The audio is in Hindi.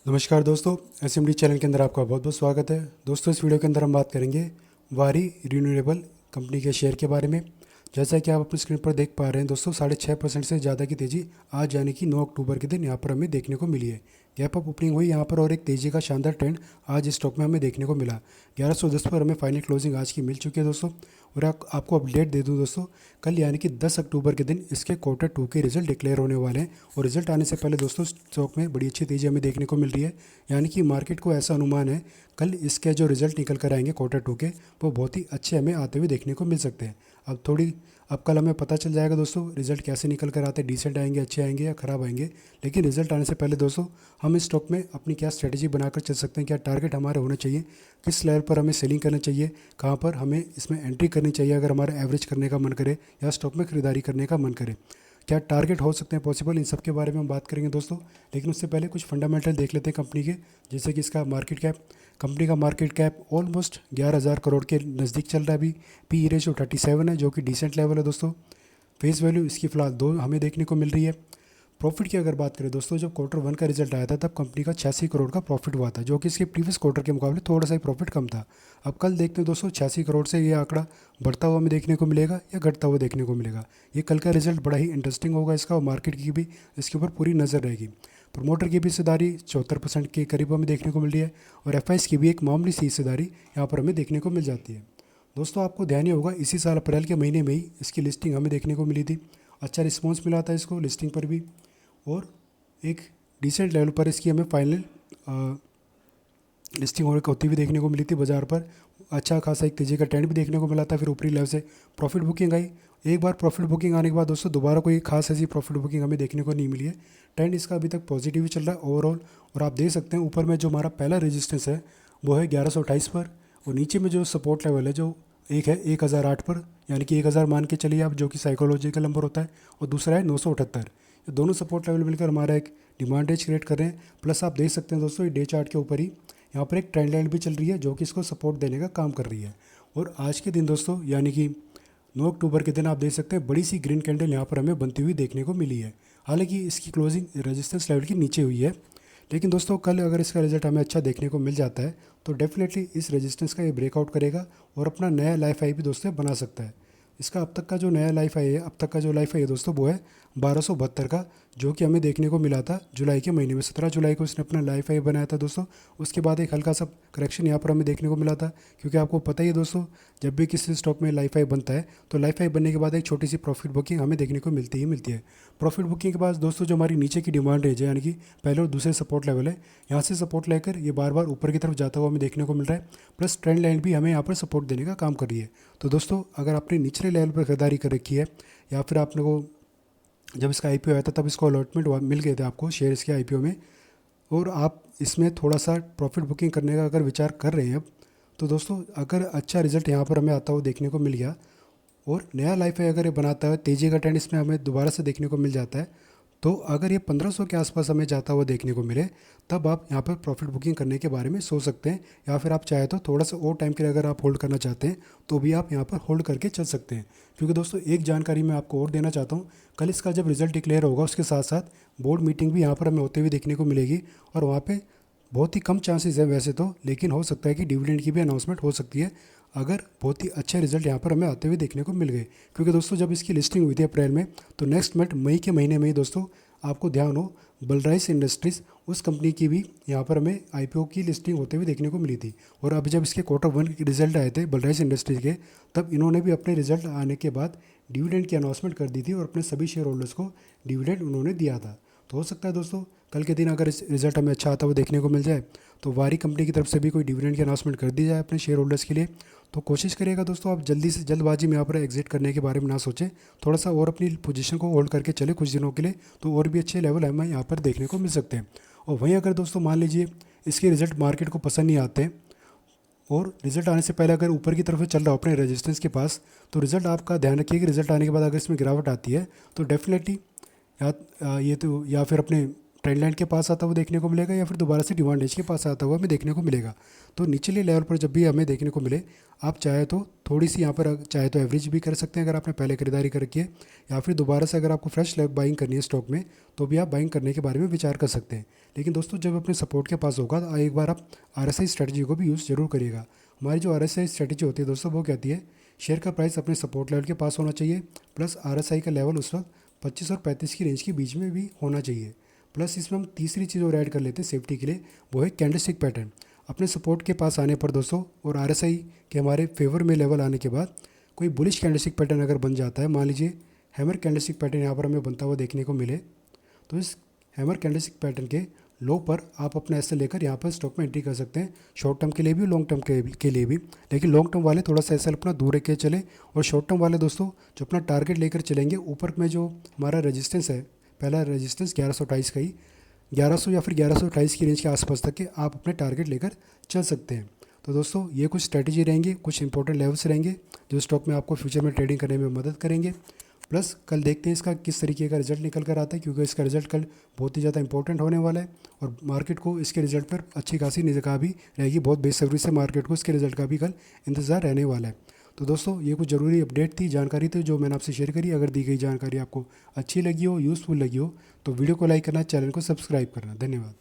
नमस्कार दोस्तों, एसएमडी चैनल के अंदर आपका बहुत बहुत स्वागत है। दोस्तों, इस वीडियो के अंदर हम बात करेंगे वारी रिन्यूएबल कंपनी के शेयर के बारे में। जैसा कि आप अपनी स्क्रीन पर देख पा रहे हैं दोस्तों, 6.5% से ज़्यादा की तेज़ी आज यानी कि 9 अक्टूबर के दिन यहाँ पर हमें देखने को मिली है। गैप अप ओपनिंग हुई यहाँ पर और एक तेज़ी का शानदार ट्रेंड आज इस स्टॉक में हमें देखने को मिला। 1110 पर हमें फाइनल क्लोजिंग आज की मिल चुकी है दोस्तों। और आपको अपडेट दे दूं दोस्तों, कल यानी कि 10 अक्टूबर के दिन इसके क्वार्टर 2 के रिजल्ट डिक्लेयर होने वाले हैं। और रिजल्ट आने से पहले दोस्तों स्टॉक में बड़ी अच्छी तेज़ी हमें देखने को मिल रही है। यानी कि मार्केट को ऐसा अनुमान है कल इसके जो रिजल्ट निकल कर आएंगे क्वार्टर 2 के, वो बहुत ही अच्छे हमें आते हुए देखने को मिल सकते हैं। अब कल हमें पता चल जाएगा दोस्तों रिजल्ट कैसे निकल कर आते हैं, डिसेंट आएंगे, अच्छे आएंगे या ख़राब आएंगे। लेकिन रिजल्ट आने से पहले दोस्तों हम इस स्टॉक में अपनी क्या स्ट्रेटजी बनाकर चल सकते हैं, क्या टारगेट हमारे होने चाहिए, किस लेवल पर हमें सेलिंग करना चाहिए, कहाँ पर हमें इसमें एंट्री करनी चाहिए अगर हमारा एवरेज करने का मन करे या स्टॉक में खरीदारी करने का मन करे, क्या टारगेट हो सकते हैं पॉसिबल, इन सब के बारे में हम बात करेंगे दोस्तों। लेकिन उससे पहले कुछ फंडामेंटल देख लेते हैं कंपनी के। जैसे कि इसका मार्केट कैप, कंपनी का मार्केट कैप ऑलमोस्ट 11,000 करोड़ के नज़दीक चल रहा है अभी। पी रेशियो 37 है, जो कि डिसेंट लेवल है दोस्तों। फेस वैल्यू इसकी फ़िलहाल 2 हमें देखने को मिल रही है। प्रॉफिट की अगर बात करें दोस्तों, जब क्वार्टर 1 का रिजल्ट आया था तब कंपनी का 86 करोड़ का प्रॉफिट हुआ था, जो कि इसके प्रीवियस क्वार्टर के मुकाबले थोड़ा सा ही प्रॉफिट कम था। अब कल देखते हैं दोस्तों 86 करोड़ से ये आंकड़ा बढ़ता हुआ हमें देखने को मिलेगा या घटता हुआ देखने को मिलेगा। ये कल का रिजल्ट बड़ा ही इंटरेस्टिंग होगा इसका, और मार्केट की भी इसके ऊपर पूरी नज़र रहेगी। प्रमोटर की भी हिस्सेदारी 74% के करीब हमें देखने को मिल रही है, और एफ की भी एक मामूली सी हिस्सेदारी यहाँ पर हमें देखने को मिल जाती है। दोस्तों, आपको ध्यान ही होगा इसी साल अप्रैल के महीने में ही इसकी लिस्टिंग हमें देखने को मिली थी। अच्छा रिस्पॉन्स मिला था इसको लिस्टिंग पर भी, और एक डिसेंट लेवल पर इसकी हमें फाइनल लिस्टिंग होती हुई देखने को मिली थी बाज़ार पर। अच्छा खासा एक तेज़ी का ट्रेंड भी देखने को मिला था। फिर ऊपरी लेवल से प्रॉफिट बुकिंग आई। एक बार प्रॉफिट बुकिंग आने के बाद दोस्तों दोबारा कोई खास ऐसी प्रॉफिट बुकिंग हमें देखने को नहीं मिली है। ट्रेंड इसका अभी तक पॉजिटिव ही चल रहा है ओवरऑल। और आप देख सकते हैं ऊपर में जो हमारा पहला रेजिस्टेंस है वो है 1128 पर, और नीचे में जो सपोर्ट लेवल है जो एक है 1008 पर, यानी कि 1000 मान के चलिए आप, जो कि साइकोलॉजिकल नंबर होता है, और दूसरा है 978। ये दोनों सपोर्ट लेवल मिलकर हमारा एक डिमांड रेंज क्रिएट कर रहे हैं। प्लस आप देख सकते हैं दोस्तों ये डे चार्ट के ऊपर ही यहाँ पर एक ट्रेंड लाइन भी चल रही है, जो कि इसको सपोर्ट देने का काम कर रही है। और आज के दिन दोस्तों यानी कि 9 अक्टूबर के दिन आप देख सकते हैं बड़ी सी ग्रीन कैंडल यहाँ पर हमें बनती हुई देखने को मिली है। हालांकि इसकी क्लोजिंग रेजिस्टेंस लेवल के नीचे हुई है, लेकिन दोस्तों कल अगर इसका रिजल्ट हमें अच्छा देखने को मिल जाता है तो डेफिनेटली इस रेजिस्टेंस का ये ब्रेकआउट करेगा और अपना नया लाइफ हाई भी दोस्तों बना सकता है। इसका अब तक का जो नया लाइफ हाई है, अब तक का जो लाइफ हाई है दोस्तों, वो है 1272 का, जो कि हमें देखने को मिला था जुलाई के महीने में। 17 जुलाई को इसने अपना लाइफ हाई बनाया था दोस्तों। उसके बाद एक हल्का सा करेक्शन यहाँ पर हमें देखने को मिला था, क्योंकि आपको पता ही है दोस्तों जब भी किसी स्टॉक में लाइफ हाई बनता है तो लाइफ हाई बनने के बाद एक छोटी सी प्रॉफिट बुकिंग हमें देखने को मिलती ही मिलती है। प्रॉफिट बुकिंग के बाद दोस्तों जो हमारी नीचे की डिमांड रेंज है, यानी कि पहले और दूसरे सपोर्ट लेवल है, यहाँ से सपोर्ट लेकर ये बार बार ऊपर की तरफ जाता हुआ हमें देखने को मिल रहा है। प्लस ट्रेंड लाइन भी हमें यहाँ पर सपोर्ट देने का काम कर रही है। तो दोस्तों अगर आपने निचले लेवल पर खरीदारी कर रखी है, या फिर आपने को जब इसका आईपीओ आया था तब इसको अलॉटमेंट मिल गए थे आपको शेयर इसके आईपीओ में, और आप इसमें थोड़ा सा प्रॉफिट बुकिंग करने का अगर विचार कर रहे हैं अब, तो दोस्तों अगर अच्छा रिजल्ट यहाँ पर हमें आता हुआ देखने को मिल गया और नया लाइफ है अगर ये बनाता है, तेज़ी का ट्रेंड इसमें हमें दोबारा से देखने को मिल जाता है, तो अगर ये 1500 के आसपास हमें जाता हुआ देखने को मिले, तब आप यहाँ पर प्रॉफिट बुकिंग करने के बारे में सोच सकते हैं। या फिर आप चाहे तो थोड़ा सा और टाइम के लिए अगर आप होल्ड करना चाहते हैं तो भी आप यहाँ पर होल्ड करके चल सकते हैं। क्योंकि दोस्तों एक जानकारी मैं आपको और देना चाहता हूँ, कल इसका जब रिजल्ट डिक्लेयर होगा उसके साथ साथ बोर्ड मीटिंग भी यहाँ पर हमें होते हुए देखने को मिलेगी, और वहाँ पर बहुत ही कम चांसेस है वैसे तो, लेकिन हो सकता है कि डिविडेंड की भी अनाउंसमेंट हो सकती है अगर बहुत ही अच्छे रिजल्ट यहाँ पर हमें आते हुए देखने को मिल गए। क्योंकि दोस्तों जब इसकी लिस्टिंग हुई थी अप्रैल में, तो नेक्स्ट मंथ मई के महीने में ही दोस्तों आपको ध्यान हो बलराइस इंडस्ट्रीज़ उस कंपनी की भी यहाँ पर हमें आईपीओ की लिस्टिंग होते हुए देखने को मिली थी। और अभी जब इसके क्वार्टर 1 के रिजल्ट आए थे बलराइस इंडस्ट्रीज़ के, तब इन्होंने भी अपने रिजल्ट आने के बाद डिविडेंड की अनाउंसमेंट कर दी थी, और अपने सभी शेयर होल्डर्स को डिविडेंड उन्होंने दिया था। तो हो सकता है दोस्तों कल के दिन अगर इस रिजल्ट हमें अच्छा आता हुआ देखने को मिल जाए तो वारी कंपनी की तरफ से भी कोई डिविडेंड की अनाउंसमेंट कर दी जाए अपने शेयर होल्डर्स के लिए। तो कोशिश करिएगा दोस्तों आप जल्दी से जल्दबाजी में यहाँ पर एग्जिट करने के बारे में ना सोचें, थोड़ा सा और अपनी पोजीशन को होल्ड करके चले कुछ दिनों के लिए, तो और भी अच्छे लेवल हमें यहाँ पर देखने को मिल सकते हैं। और वहीं अगर दोस्तों मान लीजिए इसके रिजल्ट मार्केट को पसंद नहीं आते और रिजल्ट आने से पहले अगर ऊपर की तरफ चल रहा हो अपने रेजिस्टेंस के पास, तो रिजल्ट आपका ध्यान रखिए कि रिजल्ट आने के बाद अगर इसमें गिरावट आती है तो डेफिनेटली या फिर अपने ट्रेंड लाइन के पास आता हुआ देखने को मिलेगा या फिर दोबारा से डिमांड रेंज के पास आता हुआ हमें देखने को मिलेगा। तो निचले लेवल पर जब भी हमें देखने को मिले, आप चाहे तो थोड़ी सी यहाँ पर चाहे तो एवरेज भी कर सकते हैं अगर आपने पहले खरीदारी कर रखी है, या फिर दोबारा से अगर आपको फ्रेश बाइंग करनी है स्टॉक में तो भी आप बाइंग करने के बारे में विचार कर सकते हैं। लेकिन दोस्तों जब अपने सपोर्ट के पास होगा तो एक बार आप RSI स्ट्रेटजी को भी यूज़ जरूर करिएगा। हमारी जो RSI स्ट्रेटजी होती है दोस्तों वो कहती है शेयर का प्राइस अपने सपोर्ट लेवल के पास होना चाहिए, प्लस RSI का लेवल उस वक्त 25 और 35 की रेंज के बीच में भी होना चाहिए। प्लस इसमें हम तीसरी चीज़ और ऐड कर लेते हैं सेफ्टी के लिए, वो है कैंडलस्टिक पैटर्न। अपने सपोर्ट के पास आने पर दोस्तों और RSI के हमारे फेवर में लेवल आने के बाद कोई बुलिश कैंडलस्टिक पैटर्न अगर बन जाता है, मान लीजिए हैमर कैंडलस्टिक पैटर्न यहाँ पर हमें बनता हुआ देखने को मिले, तो इस हैमर कैंडलस्टिक पैटर्न के लो पर आप अपना ऐसे लेकर यहाँ पर स्टॉक में एंट्री कर सकते हैं, शॉर्ट टर्म के लिए भी, लॉन्ग टर्म के लिए भी। लेकिन लॉन्ग टर्म वाले थोड़ा सा ऐसा अपना दूर रख के चले, और शॉर्ट टर्म वाले दोस्तों जो अपना टारगेट लेकर चलेंगे, ऊपर में जो हमारा रेजिस्टेंस है, पहला रेजिस्टेंस 1128 का ही, 1100 या फिर 1128 की रेंज के आसपास तक के आप अपने टारगेट लेकर चल सकते हैं। तो दोस्तों ये कुछ स्ट्रैटेजी रहेंगे, कुछ इंपॉर्टेंट लेवल्स रहेंगे जो स्टॉक में आपको फ्यूचर में ट्रेडिंग करने में मदद करेंगे। प्लस कल देखते हैं इसका किस तरीके का रिजल्ट निकल कर आता है, क्योंकि इसका रिजल्ट कल बहुत ही ज़्यादा इंपॉर्टेंट होने वाला है और मार्केट को इसके रिजल्ट पर अच्छी खासी निगाह भी रहेगी। बहुत बेसब्री से मार्केट को इसके रिजल्ट का भी कल इंतज़ार रहने वाला है। तो दोस्तों ये कुछ ज़रूरी अपडेट थी, जानकारी थी जो मैंने आपसे शेयर करी। अगर दी गई जानकारी आपको अच्छी लगी हो, यूज़फुल लगी हो, तो वीडियो को लाइक करना, चैनल को सब्सक्राइब करना। धन्यवाद।